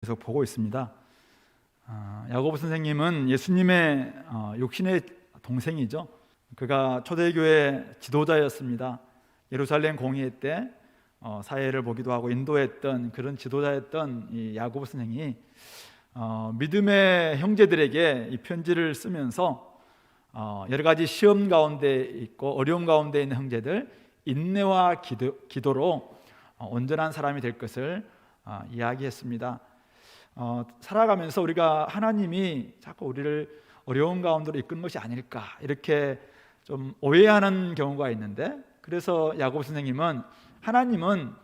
계속 보고 있습니다. 야고보 선생님은 예수님의 육신의 동생이죠. 그가 초대교회 지도자였습니다. 예루살렘 공의회 때 사회를 보기도 하고 인도했던 그런 지도자였던 이 야고보 선생이 믿음의 형제들에게 이 편지를 쓰면서 여러 가지 시험 가운데 있고 어려움 가운데 있는 형제들 인내와 기도로 온전한 사람이 될 것을 이야기했습니다. 살아가면서 우리가 하나님이 자꾸 우리를 어려운 가운데로 이끄는 것이 아닐까 이렇게 좀 오해하는 경우가 있는데, 그래서 야고보 선생님은 하나님은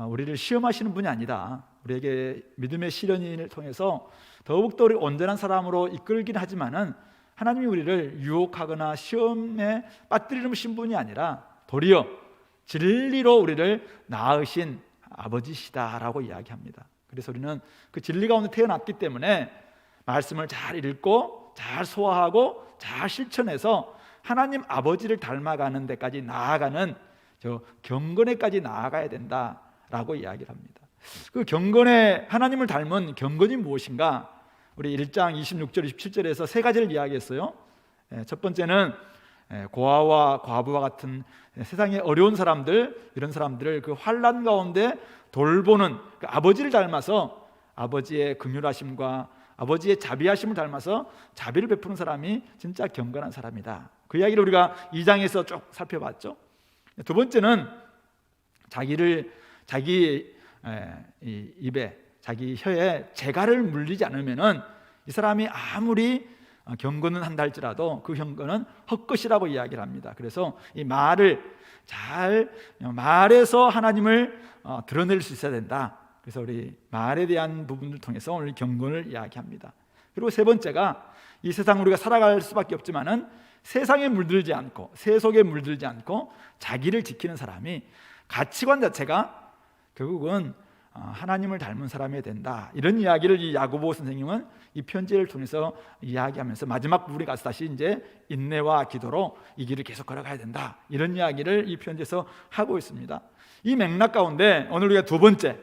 우리를 시험하시는 분이 아니다, 우리에게 믿음의 시련을 통해서 더욱더 우리 온전한 사람으로 이끌긴 하지만은 하나님이 우리를 유혹하거나 시험에 빠뜨리는 분이 아니라 도리어 진리로 우리를 낳으신 아버지시다라고 이야기합니다. 그래서 우리는 그 진리 가운데 태어났기 때문에 말씀을 잘 읽고 잘 소화하고 잘 실천해서 하나님 아버지를 닮아가는 데까지 나아가는 저 경건에까지 나아가야 된다라고 이야기를 합니다. 그 경건에 하나님을 닮은 경건이 무엇인가? 우리 1장 26절 27절에서 세 가지를 이야기했어요. 첫 번째는 고아와 과부와 같은 세상의 어려운 사람들, 이런 사람들을 그 환난 가운데 돌보는 그 아버지를 닮아서 아버지의 긍휼하심과 아버지의 자비하심을 닮아서 자비를 베푸는 사람이 진짜 경건한 사람이다. 그 이야기를 우리가 2장에서 쭉 살펴봤죠. 두 번째는 자기 입에, 자기 혀에 재갈을 물리지 않으면은 이 사람이 아무리 경건은 한다 할지라도 그 경건은 헛것이라고 이야기를 합니다. 그래서 이 말을 잘 말해서 하나님을 드러낼 수 있어야 된다. 그래서 우리 말에 대한 부분을 통해서 오늘 경건을 이야기합니다. 그리고 세 번째가 이 세상 우리가 살아갈 수밖에 없지만은 세상에 물들지 않고 세속에 물들지 않고 자기를 지키는 사람이 가치관 자체가 결국은 하나님을 닮은 사람이 된다. 이런 이야기를 이 야고보 선생님은 이 편지를 통해서 이야기하면서 마지막 부분에 가서 다시 이제 인내와 기도로 이 길을 계속 걸어가야 된다. 이런 이야기를 이 편지에서 하고 있습니다. 이 맥락 가운데 오늘 우리가 두 번째,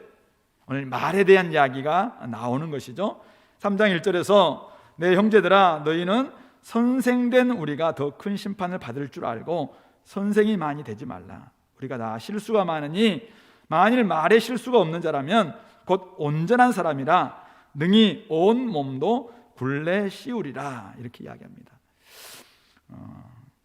오늘 말에 대한 이야기가 나오는 것이죠. 3장 1절에서 내 형제들아 너희는 선생된 우리가 더 큰 심판을 받을 줄 알고 선생이 많이 되지 말라. 우리가 다 실수가 많으니 만일 말에 실수가 없는 자라면 곧 온전한 사람이라 능히 온 몸도 굴레 씌우리라. 이렇게 이야기합니다.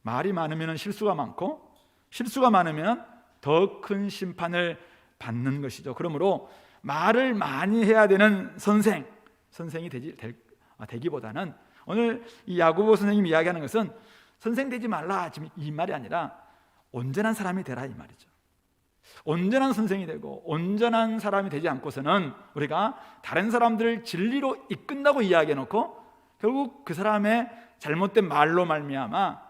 말이 많으면 실수가 많고 실수가 많으면 더 큰 심판을 받는 것이죠. 그러므로 말을 많이 해야 되는 선생이 되기보다는 오늘 이 야고보 선생님이 이야기하는 것은 선생 되지 말라 지금 이 말이 아니라 온전한 사람이 되라 이 말이죠. 온전한 선생이 되고 온전한 사람이 되지 않고서는 우리가 다른 사람들을 진리로 이끈다고 이야기해놓고 결국 그 사람의 잘못된 말로 말미암아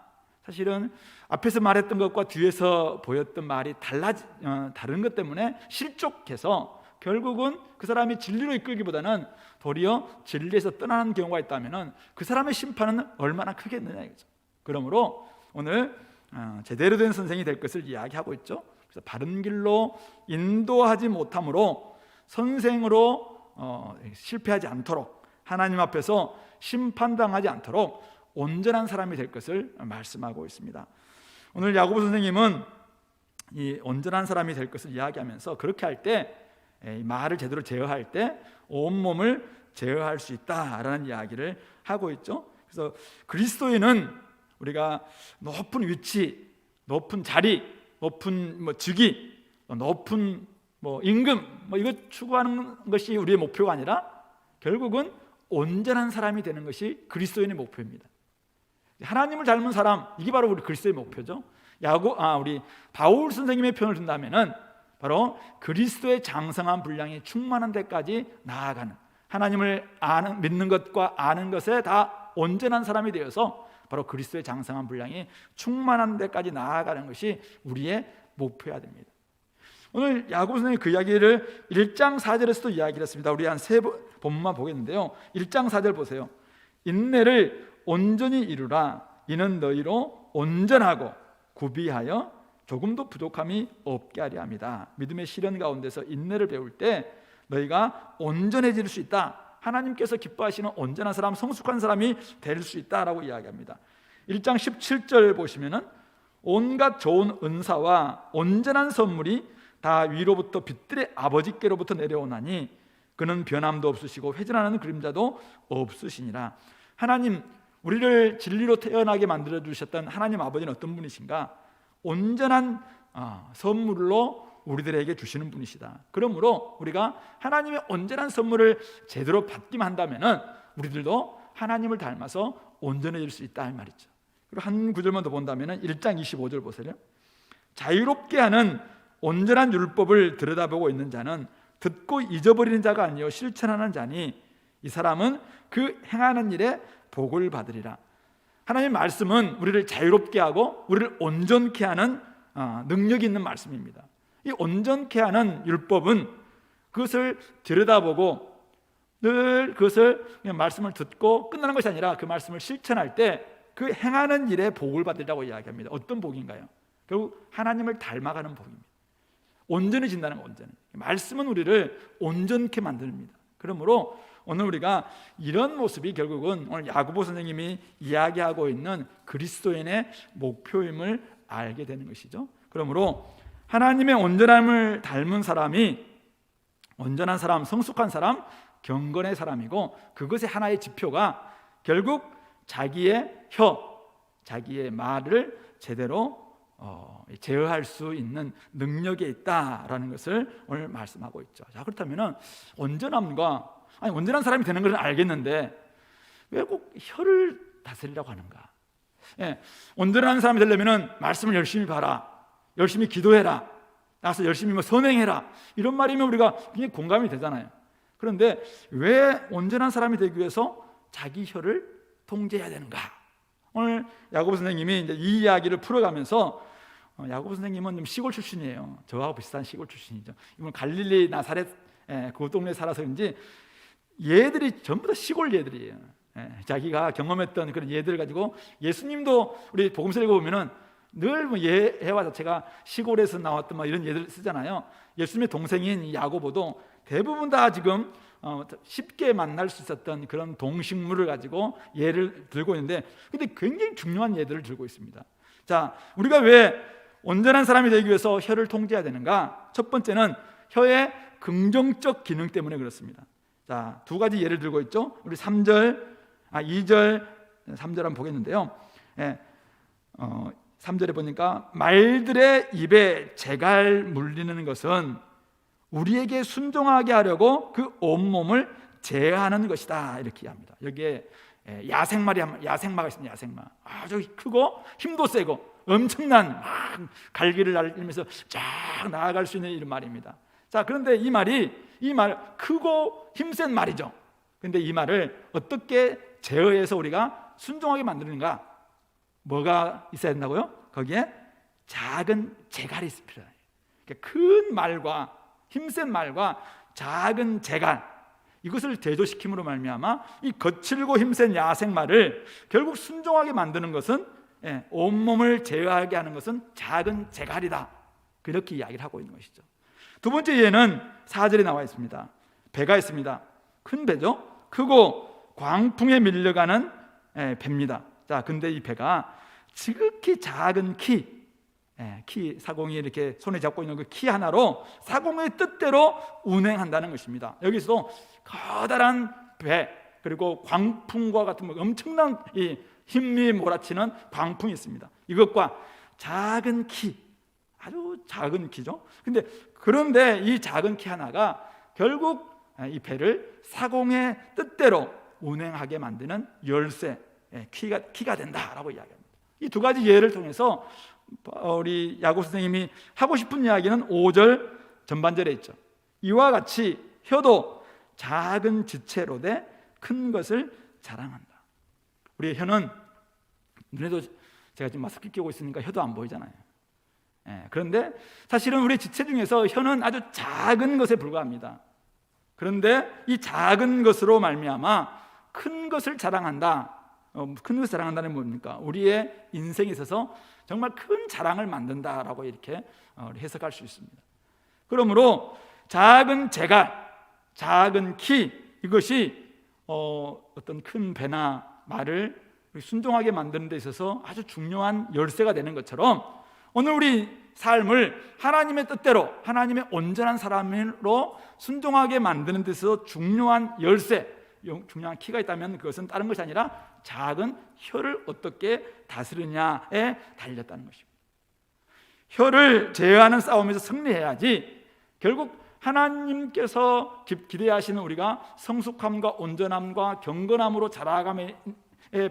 사실은 앞에서 말했던 것과 뒤에서 보였던 말이 다른 것 때문에 실족해서 결국은 그 사람이 진리로 이끌기보다는 도리어 진리에서 떠나는 경우가 있다면 그 사람의 심판은 얼마나 크겠느냐 이거죠. 그러므로 오늘 제대로 된 선생이 될 것을 이야기하고 있죠. 그래서 바른 길로 인도하지 못함으로 선생으로 실패하지 않도록 하나님 앞에서 심판당하지 않도록 온전한 사람이 될 것을 말씀하고 있습니다. 오늘 야고보 선생님은 이 온전한 사람이 될 것을 이야기하면서 그렇게 할 때 말을 제대로 제어할 때 온몸을 제어할 수 있다라는 이야기를 하고 있죠. 그래서 그리스도인은 우리가 높은 위치, 높은 자리, 높은 직위, 높은 임금 이거 추구하는 것이 우리의 목표가 아니라 결국은 온전한 사람이 되는 것이 그리스도인의 목표입니다. 하나님을 닮은 사람, 이게 바로 우리 그리스도의 목표죠. 우리 바울 선생님의 표현을 든다면은 바로 그리스도의 장성한 분량이 충만한 데까지 나아가는, 하나님을 믿는 것과 아는 것에 다 온전한 사람이 되어서 바로 그리스도의 장성한 분량이 충만한 데까지 나아가는 것이 우리의 목표여야 됩니다. 오늘 야고보 선생님이 그 이야기를 1장 4절에서도 이야기를 했습니다. 우리 한 세 본문만 보겠는데요. 1장 4절 보세요. 인내를 온전히 이루라. 이는 너희로 온전하고 구비하여 조금도 부족함이 없게 하려 합니다. 믿음의 시련 가운데서 인내를 배울 때 너희가 온전해질 수 있다. 하나님께서 기뻐하시는 온전한 사람, 성숙한 사람이 될 수 있다라고 이야기합니다. 1장 17절 보시면은 온갖 좋은 은사와 온전한 선물이 다 위로부터 빛들의 아버지께로부터 내려오나니 그는 변함도 없으시고 회전하는 그림자도 없으시니라. 하나님, 우리를 진리로 태어나게 만들어 주셨던 하나님 아버지는 어떤 분이신가? 온전한 선물로 우리들에게 주시는 분이시다. 그러므로 우리가 하나님의 온전한 선물을 제대로 받기만 한다면은 우리들도 하나님을 닮아서 온전해질 수 있다 이 말이죠. 그리고 한 구절만 더 본다면은 1장 25절 보세요. 자유롭게 하는 온전한 율법을 들여다보고 있는 자는 듣고 잊어버리는 자가 아니요 실천하는 자니 이 사람은 그 행하는 일에 복을 받으리라. 하나님의 말씀은 우리를 자유롭게 하고 우리를 온전케 하는 능력이 있는 말씀입니다. 이 온전케 하는 율법은 그것을 들여다보고 늘 그것을 그냥 말씀을 듣고 끝나는 것이 아니라 그 말씀을 실천할 때 그 행하는 일에 복을 받으리라고 이야기합니다. 어떤 복인가요? 결국 하나님을 닮아가는 복입니다. 온전해진다는 거, 온전해. 말씀은 우리를 온전케 만듭니다. 그러므로 오늘 우리가 이런 모습이 결국은 오늘 야고보 선생님이 이야기하고 있는 그리스도인의 목표임을 알게 되는 것이죠. 그러므로 하나님의 온전함을 닮은 사람이 온전한 사람, 성숙한 사람, 경건의 사람이고 그것의 하나의 지표가 결국 자기의 자기의 말을 제대로 제어할 수 있는 능력에 있다라는 것을 오늘 말씀하고 있죠. 자, 그렇다면 온전한 사람이 되는 것은 알겠는데 왜 꼭 혀를 다스리라고 하는가? 온전한 사람이 되려면 말씀을 열심히 봐라, 열심히 기도해라, 나서 열심히 선행해라, 이런 말이면 우리가 굉장히 공감이 되잖아요. 그런데 왜 온전한 사람이 되기 위해서 자기 혀를 통제해야 되는가? 오늘 야고보 선생님이 이제 이 이야기를 풀어가면서 야고보 선생님은 좀 시골 출신이에요. 저하고 비슷한 시골 출신이죠. 이분 갈릴리 나사렛 그 동네에 살아서인지 얘들이 전부 다 시골 얘들이에요. 자기가 경험했던 그런 예들을 가지고 예수님도 우리 복음서 읽어보면은 늘 예와 자체가 시골에서 나왔던 막 이런 예들 쓰잖아요. 예수님의 동생인 야고보도 대부분 다 지금 쉽게 만날 수 있었던 그런 동식물을 가지고 예를 들고 있는데 근데 굉장히 중요한 예들을 들고 있습니다. 자, 우리가 왜 온전한 사람이 되기 위해서 혀를 통제해야 되는가? 첫 번째는 혀의 긍정적 기능 때문에 그렇습니다. 자, 두 가지 예를 들고 있죠. 우리 2절, 3절 한번 보겠는데요. 3절에 보니까 말들의 입에 재갈 물리는 것은 우리에게 순종하게 하려고 그 온몸을 제어하는 것이다, 이렇게 합니다. 여기에 야생마가 있습니다. 야생마, 아주 크고 힘도 세고 엄청난 갈기를 날리면서 쫙 나아갈 수 있는 이런 말입니다. 자, 그런데 이 말 크고 힘센 말이죠. 그런데 이 말을 어떻게 제어해서 우리가 순종하게 만드는가? 뭐가 있어야 된다고요? 거기에 작은 재갈이 있을 필요해요. 그러니까 큰 말과 힘센 말과 작은 재갈, 이것을 대조시킴으로 말미암아 이 거칠고 힘센 야생말을 결국 순종하게 만드는 것은 온몸을 제어하게 하는 것은 작은 재갈이다, 그렇게 이야기를 하고 있는 것이죠. 두 번째 예는 4절에 나와 있습니다. 배가 있습니다. 큰 배죠. 크고 광풍에 밀려가는 배입니다. 자, 근데 이 배가 지극히 작은 키 사공이 이렇게 손에 잡고 있는 그 키 하나로 사공의 뜻대로 운행한다는 것입니다. 여기서 커다란 배, 그리고 광풍과 같은 엄청난 이 힘이 몰아치는 광풍이 있습니다. 이것과 작은 키, 아주 작은 키죠. 그런데 이 작은 키 하나가 결국 이 배를 사공의 뜻대로 운행하게 만드는 열쇠, 키가 된다라고 이야기합니다. 이 두 가지 예를 통해서 우리 야고보 선생님이 하고 싶은 이야기는 5절 전반절에 있죠. 이와 같이 혀도 작은 지체로 돼 큰 것을 자랑한다. 우리 혀는 눈에도, 제가 지금 마스크 끼고 있으니까 혀도 안 보이잖아요. 그런데 사실은 우리 지체 중에서 혀는 아주 작은 것에 불과합니다. 그런데 이 작은 것으로 말미암아 큰 것을 자랑한다. 큰 것을 자랑한다는 뭡니까? 우리의 인생에 있어서 정말 큰 자랑을 만든다라고 이렇게 해석할 수 있습니다. 그러므로 작은 재갈, 작은 키, 이것이 어떤 큰 배나 말을 순종하게 만드는 데 있어서 아주 중요한 열쇠가 되는 것처럼, 오늘 우리 삶을 하나님의 뜻대로, 하나님의 온전한 사람으로 순종하게 만드는 데서 중요한 열쇠, 중요한 키가 있다면 그것은 다른 것이 아니라 작은 혀를 어떻게 다스리냐에 달렸다는 것입니다. 혀를 제어하는 싸움에서 승리해야지 결국 하나님께서 기대하시는 우리가 성숙함과 온전함과 경건함으로 자라감에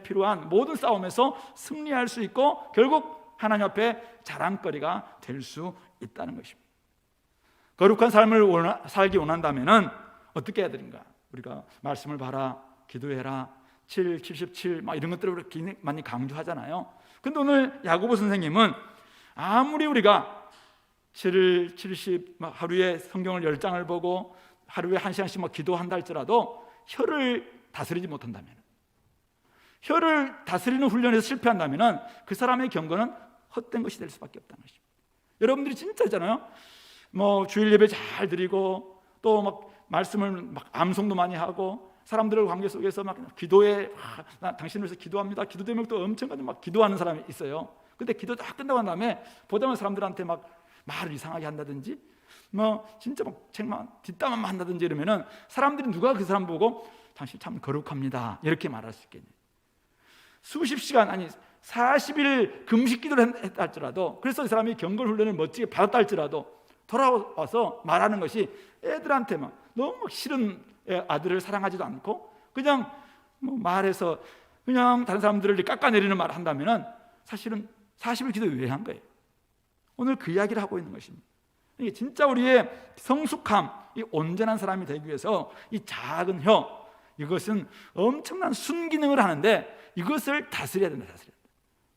필요한 모든 싸움에서 승리할 수 있고 결국 하나님 앞에 자랑거리가 될 수 있다는 것입니다. 거룩한 삶을 살기 원한다면 어떻게 해야 되는가? 우리가 말씀을 봐라, 기도해라, 7, 77 막 이런 것들을 그렇게 많이 강조하잖아요. 근데 오늘 야고보 선생님은 아무리 우리가 7일 70 하루에 성경을 10장을 보고 하루에 1시간씩 막 기도한다 할지라도 혀를 다스리지 못한다면, 혀를 다스리는 훈련에서 실패한다면 그 사람의 경건은 헛된 것이 될 수밖에 없다는 것입니다. 여러분들이 진짜 있잖아요. 뭐 주일 예배 잘 드리고 또 막 말씀을 막 암송도 많이 하고 사람들의 관계 속에서 막 기도에 당신을 위해서 기도합니다. 기도 제목도 엄청 가지고 막 기도하는 사람이 있어요. 근데 기도 다 끝나고 난 다음에 보다만 사람들한테 막 말을 이상하게 한다든지 뭐 진짜 막 책만 뒷담화만 한다든지 이러면은 사람들이 누가 그 사람 보고 당신 참 거룩합니다 이렇게 말할 수 있겠니? 수십 시간 아니 40일 금식 기도를 했다 할지라도, 그래서 이 사람이 경건 훈련을 멋지게 받았다 할지라도 돌아와서 말하는 것이 애들한테 막 너무 싫은 아들을 사랑하지도 않고 그냥 뭐 말해서 그냥 다른 사람들을 깎아내리는 말을 한다면은 사실은 40일 기도 왜 한 거예요? 오늘 그 이야기를 하고 있는 것입니다. 이게 진짜 우리의 성숙함, 이 온전한 사람이 되기 위해서 이 작은 혀, 이것은 엄청난 순기능을 하는데 이것을 다스려야 된다.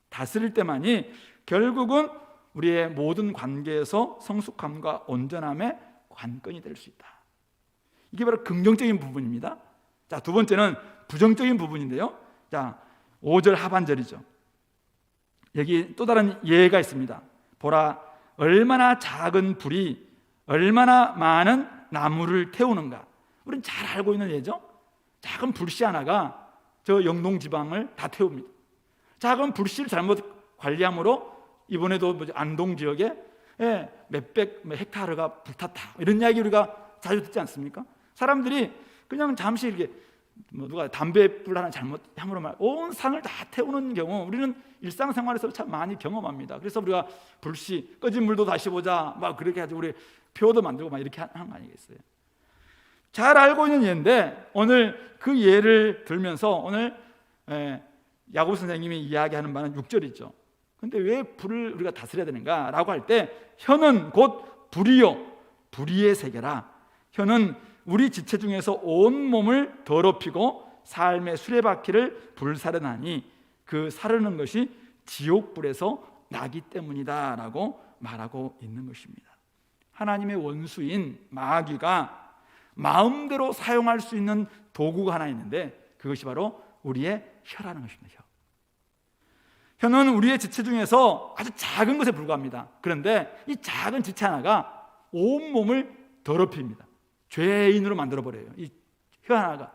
다스릴 때만이 결국은 우리의 모든 관계에서 성숙함과 온전함의 관건이 될 수 있다. 이게 바로 긍정적인 부분입니다. 자, 두 번째는 부정적인 부분인데요. 자, 5절 하반절이죠. 여기 또 다른 예가 있습니다. 보라, 얼마나 작은 불이 얼마나 많은 나무를 태우는가. 우리는 잘 알고 있는 예죠. 작은 불씨 하나가 저 영동 지방을 다 태웁니다. 작은 불씨를 잘못 관리함으로 이번에도 안동 지역에 몇백 헥타르가 불탔다 이런 이야기 우리가 자주 듣지 않습니까? 사람들이 그냥 잠시 이렇게 누가 담배불 하나 잘못 함으로 말 온 산을 다 태우는 경우 우리는 일상생활에서 참 많이 경험합니다. 그래서 우리가 불씨 꺼진 물도 다시 보자 막 그렇게 하죠. 우리 표도 만들고 막 이렇게 하는 거 아니겠어요? 잘 알고 있는 예인데 오늘 그 예를 들면서 오늘 야고보 선생님이 이야기하는 바는 6절이죠. 근데 왜 불을 우리가 다스려야 되는가? 라고 할 때 혀는 곧 불이요 불의의 세계라. 혀는 우리 지체 중에서 온 몸을 더럽히고 삶의 수레바퀴를 불사르나니 그 사르는 것이 지옥불에서 나기 때문이다 라고 말하고 있는 것입니다. 하나님의 원수인 마귀가 마음대로 사용할 수 있는 도구가 하나 있는데 그것이 바로 우리의 혀라는 것입니다. 혀는 우리의 지체 중에서 아주 작은 것에 불과합니다. 그런데 이 작은 지체 하나가 온몸을 더럽힙니다. 죄인으로 만들어버려요, 이 혀 하나가.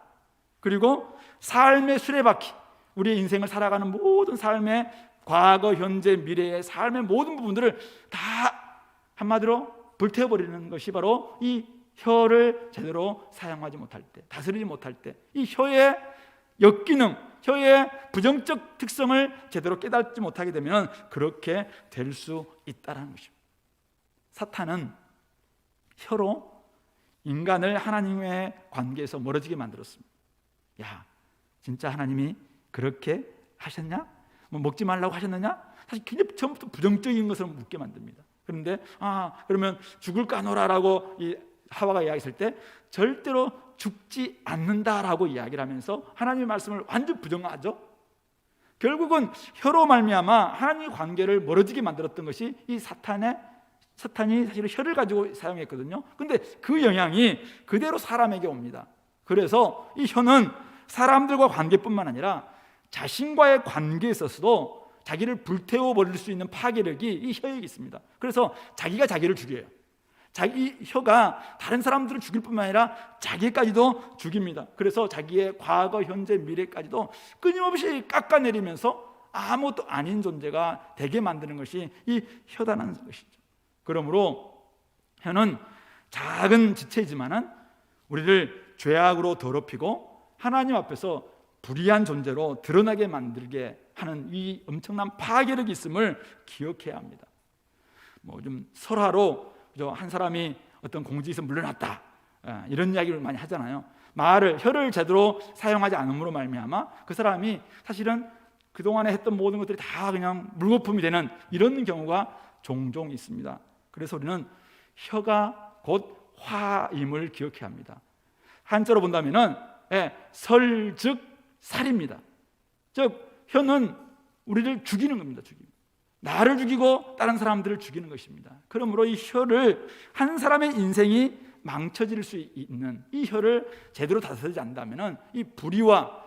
그리고 삶의 수레바퀴, 우리의 인생을 살아가는 모든 삶의 과거, 현재, 미래의 삶의 모든 부분들을 다 한마디로 불태워버리는 것이 바로 이 혀를 제대로 사용하지 못할 때, 다스리지 못할 때, 이 혀의 역기능, 혀의 부정적 특성을 제대로 깨닫지 못하게 되면 그렇게 될 수 있다는 것입니다. 사탄은 혀로 인간을 하나님의 관계에서 멀어지게 만들었습니다. 야, 진짜 하나님이 그렇게 하셨냐? 뭐 먹지 말라고 하셨느냐? 사실 굉장히 처음부터 부정적인 것을 묻게 만듭니다. 그런데 그러면 죽을 까노라라고 이 하와가 이야기했을 때 절대로 죽지 않는다라고 이야기를 하면서 하나님의 말씀을 완전 부정하죠. 결국은 혀로 말미암아 하나님의 관계를 멀어지게 만들었던 것이 이 사탄이 사실은 혀를 가지고 사용했거든요. 근데 그 영향이 그대로 사람에게 옵니다. 그래서 이 혀는 사람들과 관계뿐만 아니라 자신과의 관계에 있어서도 자기를 불태워 버릴 수 있는 파괴력이 이 혀에 있습니다. 그래서 자기가 자기를 죽여요. 자기 혀가 다른 사람들을 죽일 뿐만 아니라 자기까지도 죽입니다. 그래서 자기의 과거, 현재, 미래까지도 끊임없이 깎아내리면서 아무것도 아닌 존재가 되게 만드는 것이 이 혀다라는 것이죠. 그러므로 혀는 작은 지체이지만은 우리를 죄악으로 더럽히고 하나님 앞에서 불의한 존재로 드러나게 만들게 하는 이 엄청난 파괴력이 있음을 기억해야 합니다. 뭐 좀 설화로 한 사람이 어떤 공직에서 물러났다, 이런 이야기를 많이 하잖아요. 혀를 제대로 사용하지 않음으로 말미암아 그 사람이 사실은 그동안에 했던 모든 것들이 다 그냥 물거품이 되는 이런 경우가 종종 있습니다. 그래서 우리는 혀가 곧 화임을 기억해야 합니다. 한자로 본다면은 설, 즉 살입니다. 즉 혀는 우리를 죽이는 겁니다. 나를 죽이고 다른 사람들을 죽이는 것입니다. 그러므로 이 혀를, 한 사람의 인생이 망쳐질 수 있는 이 혀를 제대로 다스리지 않는다면은 이 불의와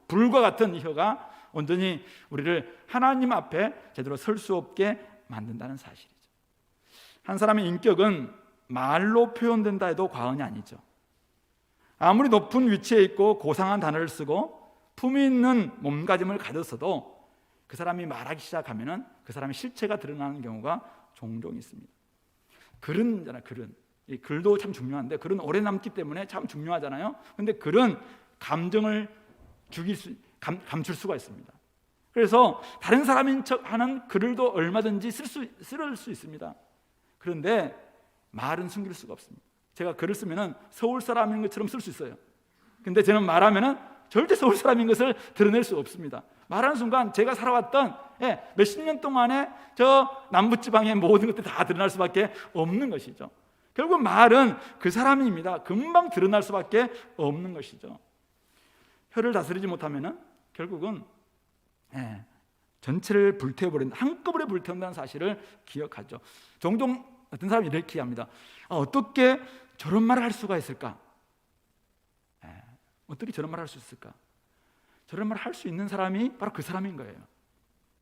불과 같은 이 혀가 온전히 우리를 하나님 앞에 제대로 설 수 없게 만든다는 사실이죠. 한 사람의 인격은 말로 표현된다 해도 과언이 아니죠. 아무리 높은 위치에 있고 고상한 단어를 쓰고 품위 있는 몸가짐을 가졌어도 그 사람이 말하기 시작하면은 그 사람의 실체가 드러나는 경우가 종종 있습니다. 글은 이 글도 참 중요한데 글은 오래 남기 때문에 참 중요하잖아요. 근데 글은 감정을 감출 수가 있습니다. 그래서 다른 사람인 척하는 글도 얼마든지 쓸 수 있습니다. 그런데 말은 숨길 수가 없습니다. 제가 글을 쓰면은 서울 사람인 것처럼 쓸 수 있어요. 근데 저는 말하면은 절대 서울 사람인 것을 드러낼 수 없습니다. 말하는 순간 제가 살아왔던 몇십 년 동안의 저 남부지방의 모든 것들이 다 드러날 수밖에 없는 것이죠. 결국 말은 그 사람입니다. 금방 드러날 수밖에 없는 것이죠. 혀를 다스리지 못하면은 결국은 전체를 불태워버린다, 한꺼번에 불태운다는 사실을 기억하죠. 종종 어떤 사람이 이렇게 합니다. 어떻게 저런 말을 할 수가 있을까? 어떻게 저런 말을 할 수 있을까? 저런 말을 할 수 있는 사람이 바로 그 사람인 거예요.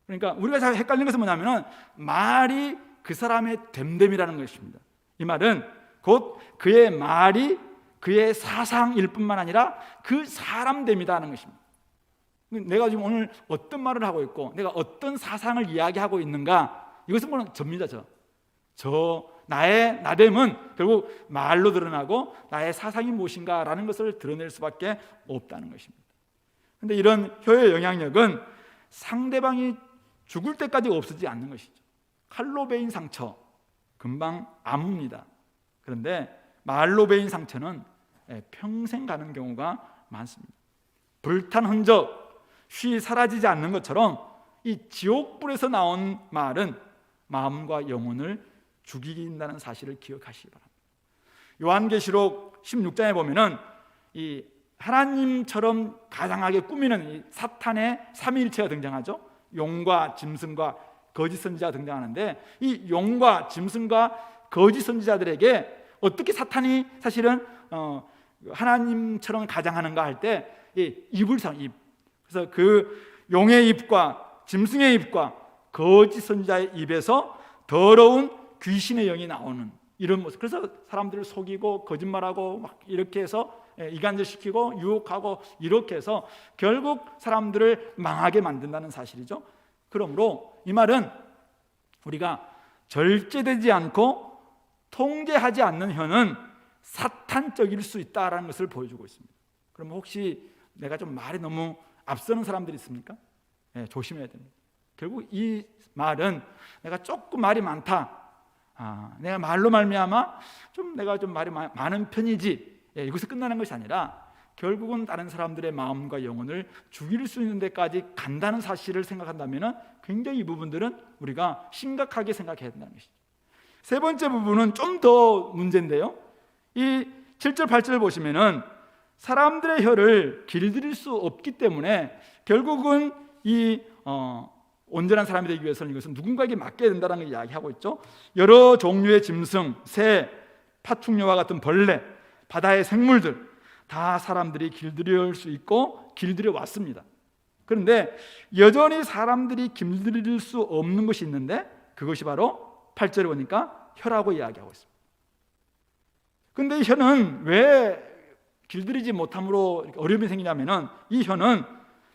그러니까 우리가 잘 헷갈리는 것은 뭐냐면은 말이 그 사람의 됨됨이라는 것입니다. 이 말은 곧 그의 말이 그의 사상일 뿐만 아니라 그 사람됨이라는 것입니다. 내가 지금 오늘 어떤 말을 하고 있고 내가 어떤 사상을 이야기하고 있는가, 이것은 뭐는 접니다. 나의 나됨은 결국 말로 드러나고 나의 사상이 무엇인가라는 것을 드러낼 수밖에 없다는 것입니다. 그런데 이런 혀의 영향력은 상대방이 죽을 때까지 없어지지 않는 것이죠. 칼로 베인 상처 금방 아뭅니다. 그런데 말로 베인 상처는 평생 가는 경우가 많습니다. 불탄 흔적 쉬 사라지지 않는 것처럼 이 지옥불에서 나온 말은 마음과 영혼을 죽이긴다는 사실을 기억하시기 바랍니다. 요한계시록 16장에 보면은 이 하나님처럼 가장하게 꾸미는 이 사탄의 삼위일체가 등장하죠. 용과 짐승과 거짓 선지자가 등장하는데 이 용과 짐승과 거짓 선지자들에게 어떻게 사탄이 사실은 하나님처럼 가장하는가 할 때 입을 상 입. 그래서 그 용의 입과 짐승의 입과 거짓 선지자의 입에서 더러운 귀신의 영이 나오는 이런 모습. 그래서 사람들을 속이고 거짓말하고 막 이렇게 해서 이간질시키고 유혹하고 이렇게 해서 결국 사람들을 망하게 만든다는 사실이죠. 그러므로 이 말은 우리가 절제되지 않고 통제하지 않는 혀는 사탄적일 수 있다라는 것을 보여주고 있습니다. 그러면 혹시 내가 좀 말이 너무 앞서는 사람들이 있습니까? 조심해야 됩니다. 결국 이 말은 내가 조금 말이 많다, 내가 말로 말미암아 내가 좀 말이 많은 편이지, 이것이 끝나는 것이 아니라 결국은 다른 사람들의 마음과 영혼을 죽일 수 있는 데까지 간다는 사실을 생각한다면 굉장히 이 부분들은 우리가 심각하게 생각해야 된다는 것이죠. 세 번째 부분은 좀 더 문제인데요, 이 7절 8절을 보시면은 사람들의 혀를 길들일 수 없기 때문에 결국은 이 온전한 사람이 되기 위해서는 이것은 누군가에게 맡겨야 된다는 걸 이야기하고 있죠. 여러 종류의 짐승, 새, 파충류와 같은 벌레, 바다의 생물들 다 사람들이 길들일 수 있고 길들여 왔습니다. 그런데 여전히 사람들이 길들일 수 없는 것이 있는데 그것이 바로 8절에 보니까 혀라고 이야기하고 있습니다. 근데 이 혀는 왜 길들이지 못함으로 어려움이 생기냐면은 이 혀는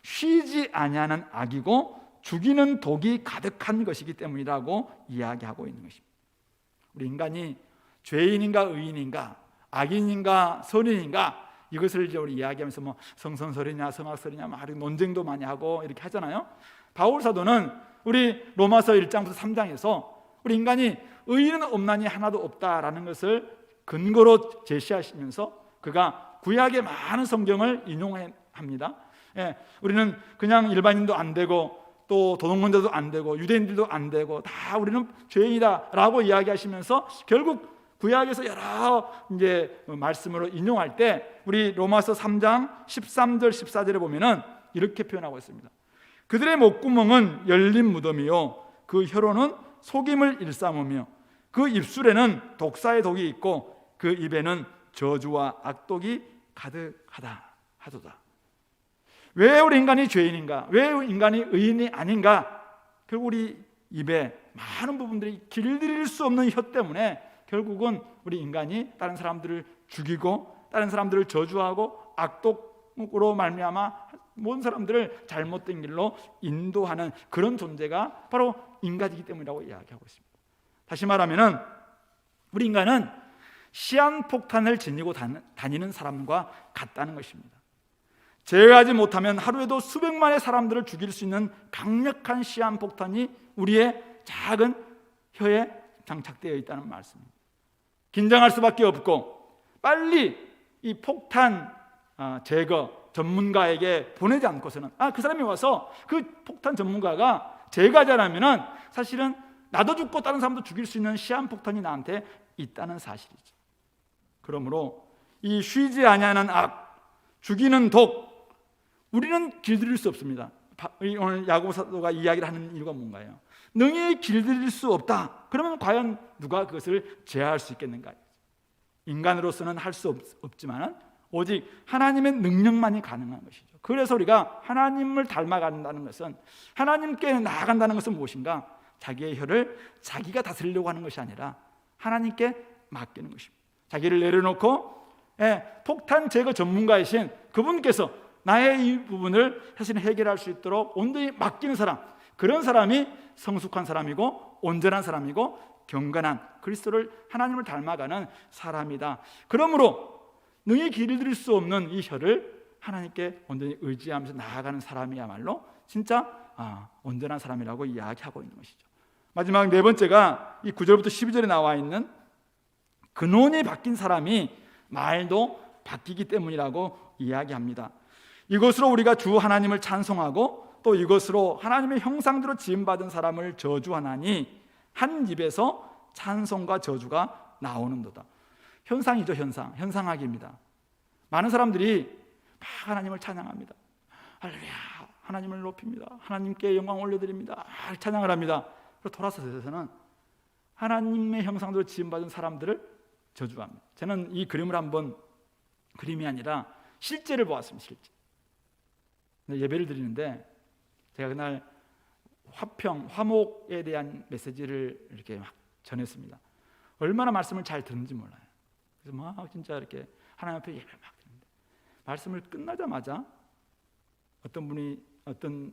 쉬지 아니하는 악이고 죽이는 독이 가득한 것이기 때문이라고 이야기하고 있는 것입니다. 우리 인간이 죄인인가 의인인가, 악인인가 선인인가, 이것을 이제 우리 이야기하면서 뭐 성선설이냐 성악설이냐 막 논쟁도 많이 하고 이렇게 하잖아요. 바울 사도는 우리 로마서 1장부터 3장에서 우리 인간이 의인은 없나니 하나도 없다라는 것을 근거로 제시하시면서 그가 구약의 많은 성경을 인용합니다. 우리는 그냥 일반인도 안 되고 또 도둑놈자도 안 되고 유대인들도 안 되고 다 우리는 죄인이다라고 이야기하시면서 결국 구약에서 여러 이제 말씀으로 인용할 때 우리 로마서 3장 13절 14절에 보면은 이렇게 표현하고 있습니다. 그들의 목구멍은 열린 무덤이요 그 혀로는 속임을 일삼으며 그 입술에는 독사의 독이 있고 그 입에는 저주와 악독이 가득하다 하도다. 왜 우리 인간이 죄인인가? 왜 인간이 의인이 아닌가? 결국 우리 입에 많은 부분들이 길들일 수 없는 혀 때문에 결국은 우리 인간이 다른 사람들을 죽이고 다른 사람들을 저주하고 악독으로 말미암아 모든 사람들을 잘못된 길로 인도하는 그런 존재가 바로 인간이기 때문이라고 이야기하고 있습니다. 다시 말하면은 우리 인간은 시한폭탄을 지니고 다니는 사람과 같다는 것입니다. 제어하지 못하면 하루에도 수백만의 사람들을 죽일 수 있는 강력한 시한폭탄이 우리의 작은 혀에 장착되어 있다는 말씀입니다. 긴장할 수밖에 없고 빨리 이 폭탄 제거 전문가에게 보내지 않고서는 그 사람이 와서 그 폭탄 전문가가 제거하지 않으면 사실은 나도 죽고 다른 사람도 죽일 수 있는 시한폭탄이 나한테 있다는 사실이죠. 그러므로 이 쉬지 아니하는 악, 죽이는 독, 우리는 길들일 수 없습니다. 오늘 야고보 사도가 이야기를 하는 이유가 뭔가요? 능히 길들일 수 없다. 그러면 과연 누가 그것을 제어할 수 있겠는가? 인간으로서는 할 수 없지만 오직 하나님의 능력만이 가능한 것이죠. 그래서 우리가 하나님을 닮아간다는 것은, 하나님께 나아간다는 것은 무엇인가? 자기의 혀를 자기가 다스리려고 하는 것이 아니라 하나님께 맡기는 것입니다. 자기를 내려놓고 폭탄 제거 전문가이신 그분께서 나의 이 부분을 사실 해결할 수 있도록 온전히 맡기는 사람, 그런 사람이 성숙한 사람이고 온전한 사람이고 경건한 그리스도를, 하나님을 닮아가는 사람이다. 그러므로 능히 길들일 수 없는 이 혀를 하나님께 온전히 의지하면서 나아가는 사람이야말로 진짜 온전한 사람이라고 이야기하고 있는 것이죠. 마지막 네 번째가 이 9절부터 12절에 나와 있는 근원이 바뀐 사람이 말도 바뀌기 때문이라고 이야기합니다. 이것으로 우리가 주 하나님을 찬송하고 또 이것으로 하나님의 형상대로 지음받은 사람을 저주하나니 한 입에서 찬송과 저주가 나오는도다. 현상이죠. 현상학입니다. 많은 사람들이 막 하나님을 찬양합니다. 할렐루야, 하나님을 높입니다. 하나님께 영광 올려드립니다. 찬양을 합니다. 그리고 돌아서서는 하나님의 형상대로 지음받은 사람들을 저주합니다. 저는 이 그림을 한번, 그림이 아니라 실제를 보았습니다. 실제. 예배를 드리는데 제가 그날 화목에 대한 메시지를 이렇게 막 전했습니다. 얼마나 말씀을 잘 듣는지 몰라요. 그래서 막 진짜 이렇게 하나님 앞에 예배를 막 드리는데 말씀을 끝나자마자 어떤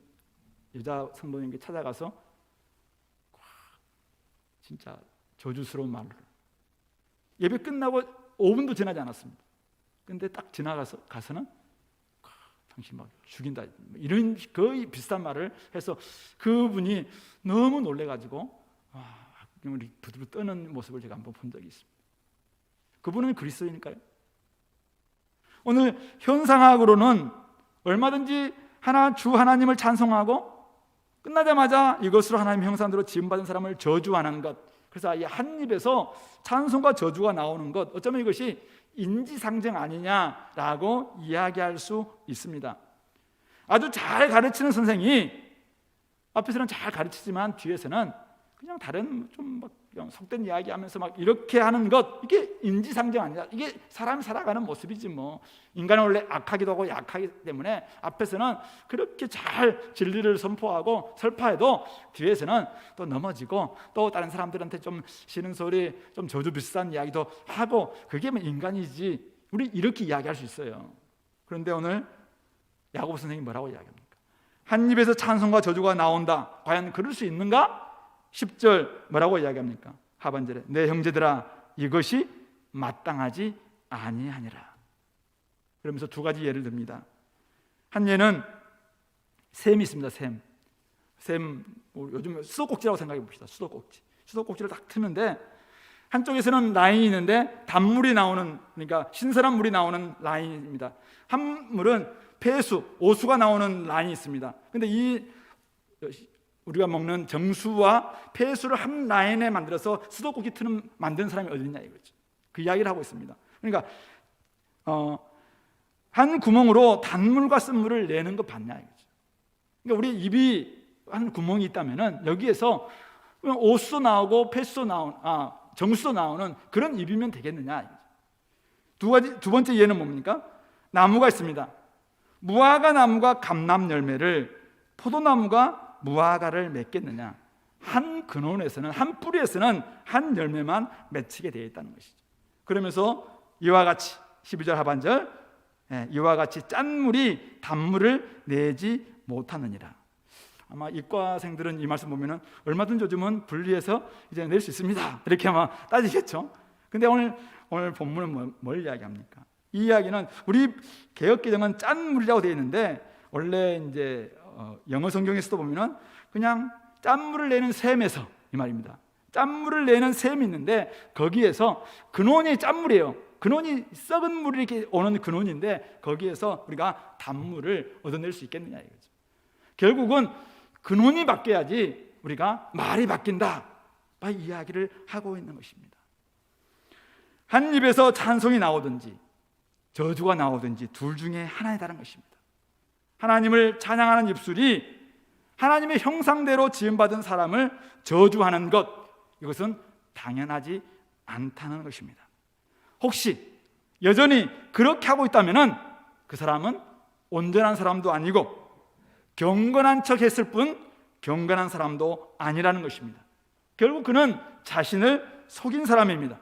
여자 성도님께 찾아가서 진짜 저주스러운 말을, 예배 끝나고 5분도 지나지 않았습니다. 근데 딱 가서는 당신 막 죽인다, 이런 거의 비슷한 말을 해서 그분이 너무 놀래가지고 우리 부들부들 떠는 모습을 제가 한번 본 적이 있습니다. 그분은 그리스도이니까요. 오늘 현상학으로는 얼마든지 주 하나님을 찬송하고 끝나자마자 이것으로 하나님 형상대로 지음받은 사람을 저주하는 것, 그래서 이 한 입에서 찬송과 저주가 나오는 것, 어쩌면 이것이 인지상정 아니냐라고 이야기할 수 있습니다. 아주 잘 가르치는 선생이 앞에서는 잘 가르치지만 뒤에서는 그냥 다른 좀 막 속된 이야기하면서 막 이렇게 하는 것, 이게 인지상정 아니야. 이게 사람이 살아가는 모습이지 뭐. 인간은 원래 악하기도 하고 약하기 때문에 앞에서는 그렇게 잘 진리를 선포하고 설파해도 뒤에서는 또 넘어지고 또 다른 사람들한테 좀 싫은 소리, 좀 저주 비슷한 이야기도 하고, 그게 뭐 인간이지. 우리 이렇게 이야기할 수 있어요. 그런데 오늘 야고보 선생님이 뭐라고 이야기합니까? 한 입에서 찬송과 저주가 나온다. 과연 그럴 수 있는가? 10절 뭐라고 이야기합니까? 하반절에 내 형제들아 이것이 마땅하지 아니하니라. 그러면서 두 가지 예를 듭니다. 한 예는 샘이 있습니다. 샘 요즘 수도꼭지라고 생각해 봅시다. 수도꼭지를 딱 트는데 한쪽에서는 라인이 있는데 단물이 나오는, 그러니까 신선한 물이 나오는 라인입니다. 한 물은 폐수, 오수가 나오는 라인이 있습니다. 근데 우리가 먹는 정수와 폐수를 한 라인에 만들어서 수도꼭지 만드는 사람이 어디 있냐 이거죠. 그 이야기를 하고 있습니다. 그러니까 한 구멍으로 단물과 쓴물을 내는 거 봤냐 이거죠. 그러니까 우리 입이 한 구멍이 있다면은 여기에서 오수도 나오고 폐수도 정수도 나오는 그런 입이면 되겠느냐. 두 번째 예는 뭡니까? 나무가 있습니다. 무화과 나무가 감람 열매를, 포도나무가 무화과를 맺겠느냐? 한 근원에서는, 한 뿌리에서는 한 열매만 맺히게 되어 있다는 것이죠. 그러면서 이와 같이 12절 하반절, 이와 같이 짠 물이 단물을 내지 못하느니라. 아마 이과생들은 이 말씀 보면은 얼마든지 요즘은 분리해서 이제 낼 수 있습니다, 이렇게 아마 따지겠죠. 근데 오늘 본문은 뭘 이야기합니까? 이 이야기는 우리 개역개정은 짠 물이라고 되어 있는데, 원래 이제 영어 성경에서도 보면은 그냥 짠물을 내는 샘에서, 이 말입니다. 짠물을 내는 샘이 있는데 거기에서 근원이 짠물이에요. 근원이 썩은 물이 이렇게 오는 근원인데 거기에서 우리가 단물을 얻어낼 수 있겠느냐 이거죠. 결국은 근원이 바뀌어야지 우리가 말이 바뀐다, 이 이야기를 하고 있는 것입니다. 한 입에서 찬송이 나오든지 저주가 나오든지 둘 중에 하나에 다른 것입니다. 하나님을 찬양하는 입술이 하나님의 형상대로 지음받은 사람을 저주하는 것, 이것은 당연하지 않다는 것입니다. 혹시 여전히 그렇게 하고 있다면 그 사람은 온전한 사람도 아니고 경건한 척 했을 뿐 경건한 사람도 아니라는 것입니다. 결국 그는 자신을 속인 사람입니다.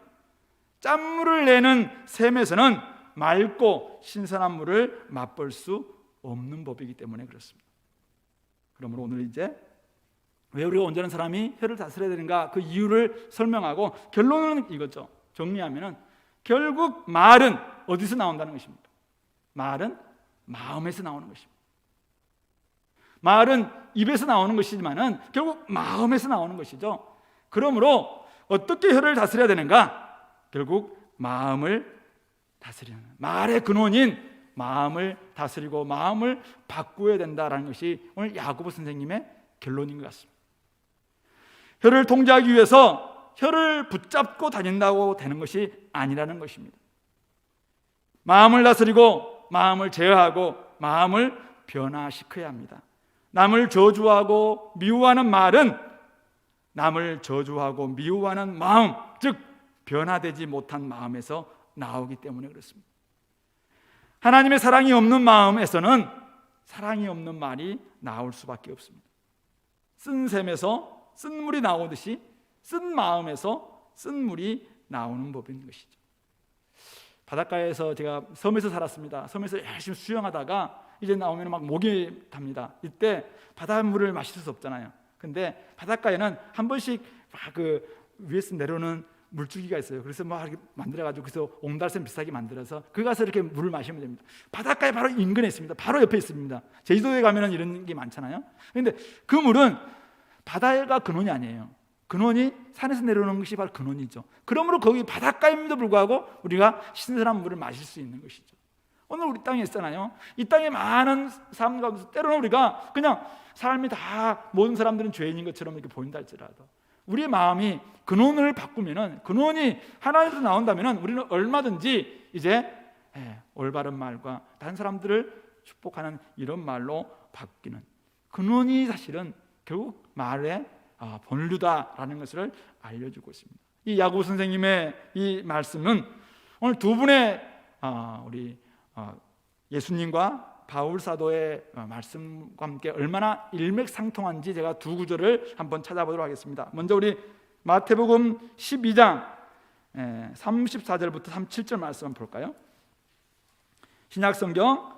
짠물을 내는 샘에서는 맑고 신선한 물을 맛볼 수 없는 법이기 때문에 그렇습니다. 그러므로 오늘 이제 왜 우리가 온전한 사람이 혀를 다스려야 되는가, 그 이유를 설명하고 결론은 이거죠. 정리하면은 결국 말은 어디서 나온다는 것입니까? 말은 마음에서 나오는 것입니다. 말은 입에서 나오는 것이지만은 결국 마음에서 나오는 것이죠. 그러므로 어떻게 혀를 다스려야 되는가? 결국 마음을 다스리는, 말의 근원인 마음을 다스리고 마음을 바꾸어야 된다라는 것이 오늘 야고보 선생님의 결론인 것 같습니다. 혀를 통제하기 위해서 혀를 붙잡고 다닌다고 되는 것이 아니라는 것입니다. 마음을 다스리고 마음을 제어하고 마음을 변화시켜야 합니다. 남을 저주하고 미워하는 말은 남을 저주하고 미워하는 마음, 즉 변화되지 못한 마음에서 나오기 때문에 그렇습니다. 하나님의 사랑이 없는 마음에서는 사랑이 없는 말이 나올 수밖에 없습니다. 쓴 샘에서 쓴 물이 나오듯이 쓴 마음에서 쓴 물이 나오는 법인 것이죠. 바닷가에서 제가 섬에서 살았습니다. 섬에서 열심히 수영하다가 이제 나오면 막 목이 답니다. 이때 바닷물을 마실 수 없잖아요. 근데 바닷가에는 한 번씩 막 그 위에서 내려오는 물줄기가 있어요. 그래서 막 이렇게 만들어가지고 그래서 옹달샘 비슷하게 만들어서 그 가서 이렇게 물을 마시면 됩니다. 바닷가에 바로 인근에 있습니다. 바로 옆에 있습니다. 제주도에 가면은 이런 게 많잖아요. 그런데 그 물은 바다가 근원이 아니에요. 근원이 산에서 내려오는 것이 바로 근원이죠. 그러므로 거기 바닷가임에도 불구하고 우리가 신선한 물을 마실 수 있는 것이죠. 오늘 우리 땅에 있잖아요. 이 땅에 많은 삶 가운데서 때로는 우리가 그냥 삶이 다 모든 사람들은 죄인인 것처럼 이렇게 보인다 할지라도 우리의 마음이 근원을 바꾸면은, 근원이 하나님에서 나온다면은 우리는 얼마든지 이제 올바른 말과 다른 사람들을 축복하는 이런 말로 바뀌는, 근원이 사실은 결국 말에 본류다라는 것을 알려주고 있습니다. 이 야고보 선생님의 이 말씀은 오늘 두 분의 우리 예수님과 바울 사도의 말씀과 함께 얼마나 일맥상통한지 제가 두 구절을 한번 찾아보도록 하겠습니다. 먼저 우리 마태복음 12장 34절부터 37절 말씀 한번 볼까요? 신약성경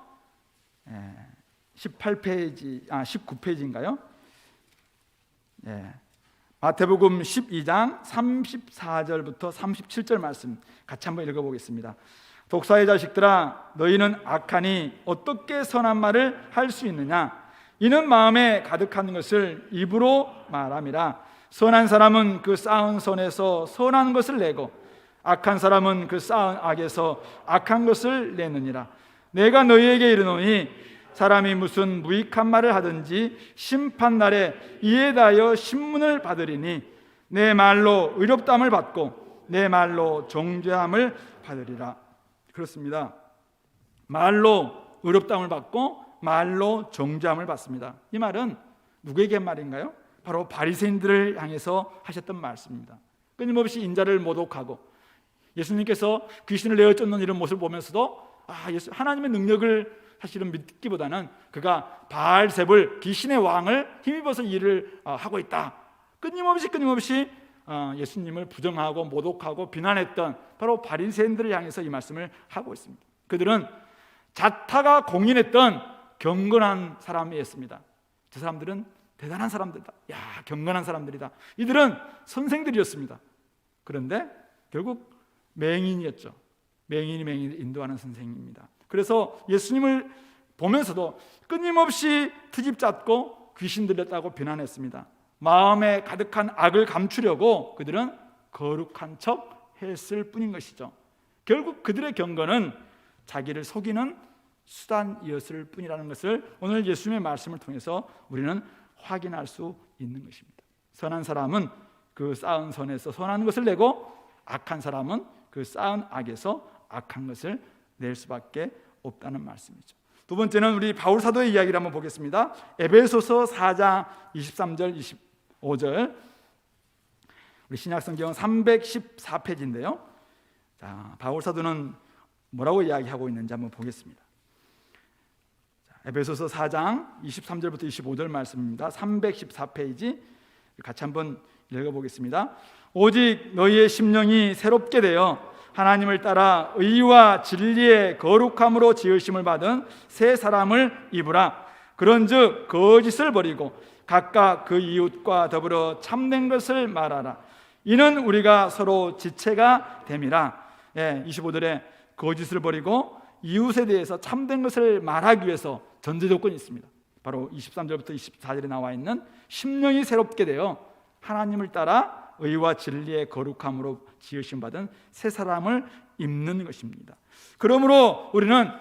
18페이지, 19페이지인가요? 마태복음 12장 34절부터 37절 말씀 같이 한번 읽어보겠습니다. 독사의 자식들아, 너희는 악하니 어떻게 선한 말을 할 수 있느냐? 이는 마음에 가득한 것을 입으로 말함이라. 선한 사람은 그 쌓은 선에서 선한 것을 내고, 악한 사람은 그 쌓은 악에서 악한 것을 내느니라. 내가 너희에게 이르노니 사람이 무슨 무익한 말을 하든지 심판날에 이에 대하여 신문을 받으리니 내 말로 의롭다함을 받고 내 말로 정죄함을 받으리라. 그렇습니다. 말로 의롭다함을 받고 말로 정죄함을 받습니다. 이 말은 누구에게 한 말인가요? 바로 바리새인들을 향해서 하셨던 말씀입니다. 끊임없이 인자를 모독하고 예수님께서 귀신을 내어 쫓는 이런 모습을 보면서도 하나님의 능력을 사실은 믿기보다는 그가 바알세불 귀신의 왕을 힘입어서 일을 하고 있다. 끊임없이 예수님을 부정하고 모독하고 비난했던 바로 바리새인들을 향해서 이 말씀을 하고 있습니다. 그들은 자타가 공인했던 경건한 사람이었습니다. 저 사람들은 대단한 사람들이다. 경건한 사람들이다. 이들은 선생들이었습니다. 그런데 결국 맹인이었죠. 맹인을 인도하는 선생입니다. 그래서 예수님을 보면서도 끊임없이 트집 잡고 귀신 들렸다고 비난했습니다. 마음에 가득한 악을 감추려고 그들은 거룩한 척 했을 뿐인 것이죠. 결국 그들의 경건은 자기를 속이는 수단이었을 뿐이라는 것을 오늘 예수님의 말씀을 통해서 우리는 확인할 수 있는 것입니다. 선한 사람은 그 쌓은 선에서 선한 것을 내고 악한 사람은 그 쌓은 악에서 악한 것을 낼 수밖에 없다는 말씀이죠. 두 번째는 우리 바울 사도의 이야기를 한번 보겠습니다. 에베소서 4장 23절 25절 우리 신약성경 314페이지인데요. 바울 사도는 뭐라고 이야기하고 있는지 한번 보겠습니다. 에베소서 4장 23절부터 25절 말씀입니다. 314페이지 같이 한번 읽어보겠습니다. 오직 너희의 심령이 새롭게 되어 하나님을 따라 의와 진리의 거룩함으로 지으심을 받은 새 사람을 입으라. 그런즉 거짓을 버리고 각각 그 이웃과 더불어 참된 것을 말하라. 이는 우리가 서로 지체가 됨이라. 25절에 거짓을 버리고 이웃에 대해서 참된 것을 말하기 위해서 전제 조건이 있습니다. 바로 23절부터 24절에 나와 있는 심령이 새롭게 되어 하나님을 따라 의와 진리의 거룩함으로 지으심 받은 새 사람을 입는 것입니다. 그러므로 우리는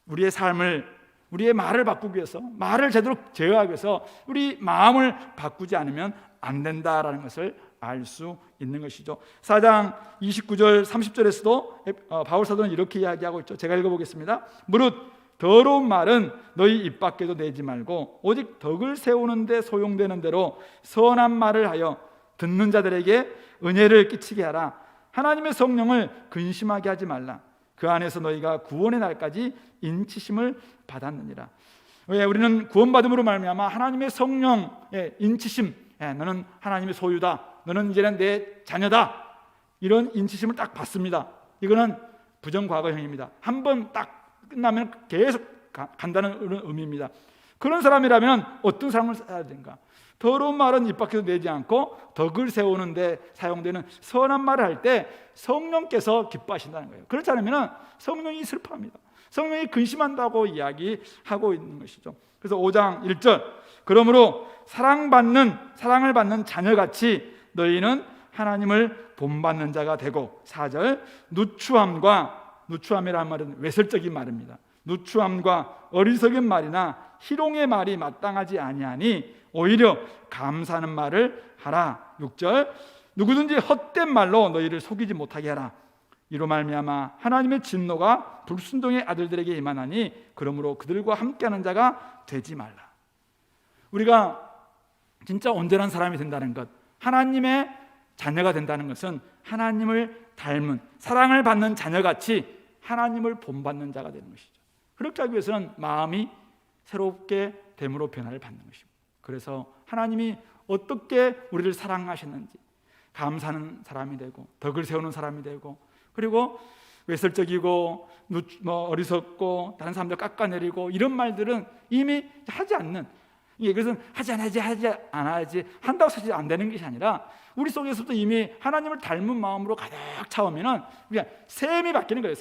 우리의 삶을, 우리의 말을 바꾸기 위해서, 말을 제대로 제어하기 위해서 우리 마음을 바꾸지 않으면 안 된다라는 것을 알 수 있는 것이죠. 4장 29절 30절에서도 바울 사도는 이렇게 이야기하고 있죠. 제가 읽어보겠습니다. 무릇 더러운 말은 너희 입 밖에도 내지 말고 오직 덕을 세우는 데 소용되는 대로 선한 말을 하여 듣는 자들에게 은혜를 끼치게 하라. 하나님의 성령을 근심하게 하지 말라. 그 안에서 너희가 구원의 날까지 인치심을 받았느니라. 왜 우리는 구원받음으로 말미암아 하나님의 성령의 인치심, 너는 하나님의 소유다, 너는 이제는 내 자녀다, 이런 인치심을 딱 받습니다. 이거는 부정과거형입니다. 한 번 딱 끝나면 계속 간다는 의미입니다. 그런 사람이라면 어떤 삶을 살아야 되는가? 더러운 말은 입 밖에서 내지 않고 덕을 세우는 데 사용되는 선한 말을 할 때 성령께서 기뻐하신다는 거예요. 그렇지 않으면 성령이 슬퍼합니다. 성령이 근심한다고 이야기하고 있는 것이죠. 그래서 5장 1절 그러므로 사랑을 받는 자녀같이 너희는 하나님을 본받는 자가 되고, 4절 누추함이라는 말은 외설적인 말입니다. 누추함과 어리석은 말이나 희롱의 말이 마땅하지 아니하니 오히려 감사하는 말을 하라. 6절 누구든지 헛된 말로 너희를 속이지 못하게 하라. 이로 말미암아 하나님의 진노가 불순종의 아들들에게 임하나니 그러므로 그들과 함께하는 자가 되지 말라. 우리가 진짜 온전한 사람이 된다는 것, 하나님의 자녀가 된다는 것은 하나님을 닮은, 사랑을 받는 자녀같이 하나님을 본받는 자가 되는 것이죠. 그렇게 하기 위해서는 마음이 새롭게 됨으로 변화를 받는 것입니다. 그래서 하나님이 어떻게 우리를 사랑하셨는지 감사하는 사람이 되고, 덕을 세우는 사람이 되고, 그리고 외설적이고 어리석고 다른 사람들 깎아내리고 이런 말들은 이미 하지 않는, 이것은 하지 않아야지 한다고 사실 안 되는 것이 아니라 우리 속에서도 이미 하나님을 닮은 마음으로 가득 차오면은 우리가 셈이 바뀌는 거예요.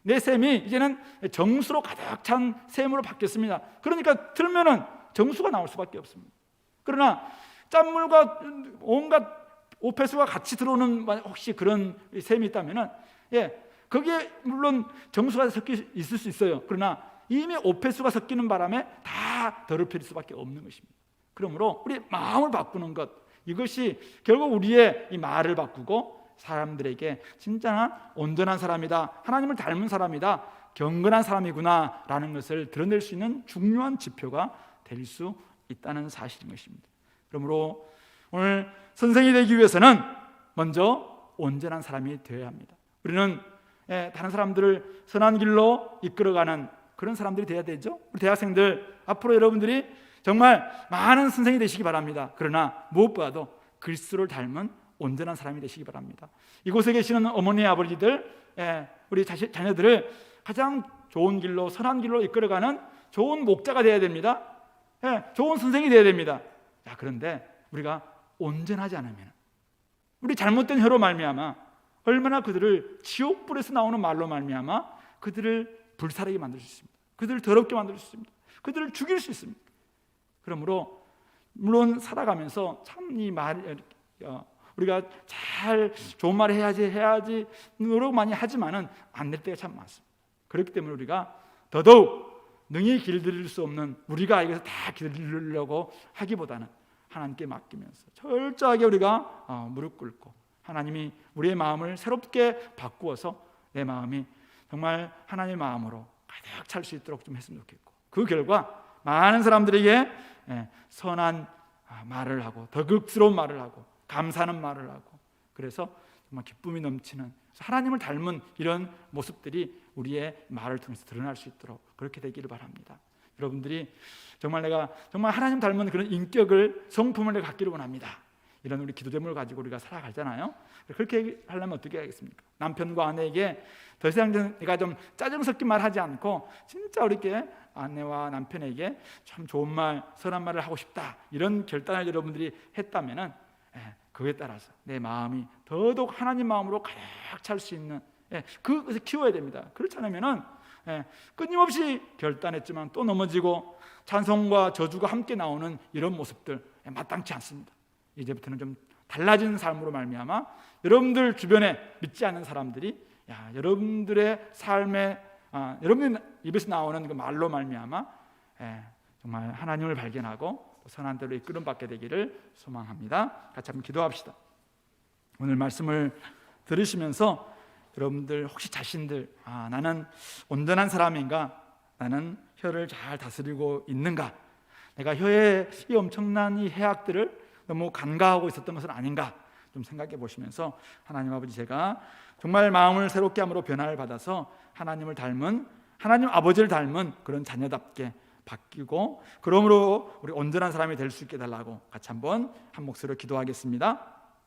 내 셈이 이제는 정수로 가득 찬 셈으로 바뀌었습니다. 그러니까 들면은 정수가 나올 수밖에 없습니다. 그러나 짠물과 온갖 오폐수가 같이 들어오는 혹시 그런 셈이 있다면은 거기에 물론 정수가 섞여 있을 수 있어요. 그러나 이미 오폐수가 섞이는 바람에 다 더럽힐 수밖에 없는 것입니다. 그러므로 우리 마음을 바꾸는 것, 이것이 결국 우리의 이 말을 바꾸고 사람들에게 진짜 온전한 사람이다, 하나님을 닮은 사람이다, 경건한 사람이구나 라는 것을 드러낼 수 있는 중요한 지표가 될 수 있다는 사실인 것입니다. 그러므로 오늘 선생이 되기 위해서는 먼저 온전한 사람이 되어야 합니다. 우리는 다른 사람들을 선한 길로 이끌어가는 그런 사람들이 되어야 되죠. 우리 대학생들, 앞으로 여러분들이 정말 많은 선생이 되시기 바랍니다. 그러나 무엇보다도 그리스도를 닮은 온전한 사람이 되시기 바랍니다. 이곳에 계시는 어머니, 아버지들, 우리 자녀들을 가장 좋은 길로, 선한 길로 이끌어가는 좋은 목자가 되어야 됩니다. 좋은 선생이 되어야 됩니다. 그런데 우리가 온전하지 않으면, 우리 잘못된 혀로 말미암아 얼마나 그들을 지옥불에서 나오는 말로 말미암아 그들을 불살하게 만들 수 있습니다. 그들을 더럽게 만들 수 있습니다. 그들을 죽일 수 있습니다. 그러므로 물론 살아가면서 참 이 말, 우리가 잘 좋은 말을 해야지 노력 많이 하지만은 안 될 때가 참 많습니다. 그렇기 때문에 우리가 더더욱 능히 길들일 수 없는, 우리가 여기서 다 길들이려고 하기보다는 하나님께 맡기면서 철저하게 우리가 무릎 꿇고 하나님이 우리의 마음을 새롭게 바꾸어서 내 마음이 정말 하나님의 마음으로 가득 찰 수 있도록 좀 했으면 좋겠고, 그 결과 많은 사람들에게 선한 말을 하고 덕스러운 말을 하고 감사하는 말을 하고, 그래서 정말 기쁨이 넘치는 하나님을 닮은 이런 모습들이 우리의 말을 통해서 드러날 수 있도록 그렇게 되기를 바랍니다. 여러분들이 정말 하나님 닮은 그런 인격을, 성품을 내가 갖기를 원합니다. 이런 우리 기도 제목을 가지고 우리가 살아가잖아요. 그렇게 하려면 어떻게 하겠습니까? 남편과 아내에게 더 이상 내가 좀 짜증 섞인 말 하지 않고 진짜 이렇게 아내와 남편에게 참 좋은 말, 선한 말을 하고 싶다, 이런 결단을 여러분들이 했다면은 그에 따라서 내 마음이 더더욱 하나님 마음으로 가득 찰 수 있는, 그것을 키워야 됩니다. 그렇지 않으면은 끊임없이 결단했지만 또 넘어지고 찬송과 저주가 함께 나오는 이런 모습들 마땅치 않습니다. 이제부터는 좀 달라진 삶으로 말미암아 여러분들 주변에 믿지 않는 사람들이 여러분들의 삶에 여러분의 입에서 나오는 그 말로 말미암아 정말 하나님을 발견하고 선한 대로 이끌음 받게 되기를 소망합니다. 같이 한번 기도합시다. 오늘 말씀을 들으시면서 여러분들 혹시 자신들 나는 온전한 사람인가? 나는 혀를 잘 다스리고 있는가? 내가 혀에 이 엄청난 이 해악들을 너무 간과하고 있었던 것은 아닌가? 좀 생각해 보시면서 하나님 아버지, 제가 정말 마음을 새롭게 함으로 변화를 받아서 하나님을 닮은, 하나님 아버지를 닮은 그런 자녀답게 바뀌고, 그러므로 우리 온전한 사람이 될 수 있게 달라고 같이 한번 한 목소리로 기도하겠습니다.